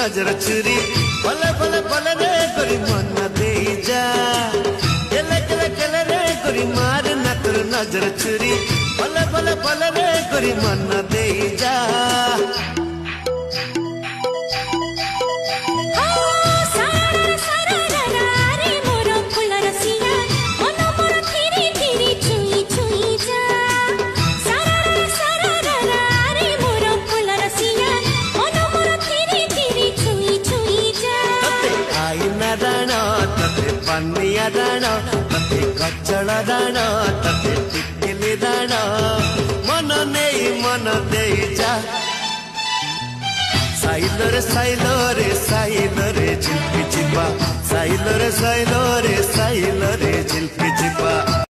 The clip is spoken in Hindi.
नजर छुरी भले भले भले रे करी मन दे जा केले केले केले रे करी मार ना तोर नजर छुरी भले भले भले रे करी मन दे जा पन्निया दाना तते कच्चड़ दाना तते टिकली दाना मन दे जा साइलो रे झिल्पी चिपा साइलो रे झिल्पी चिपा।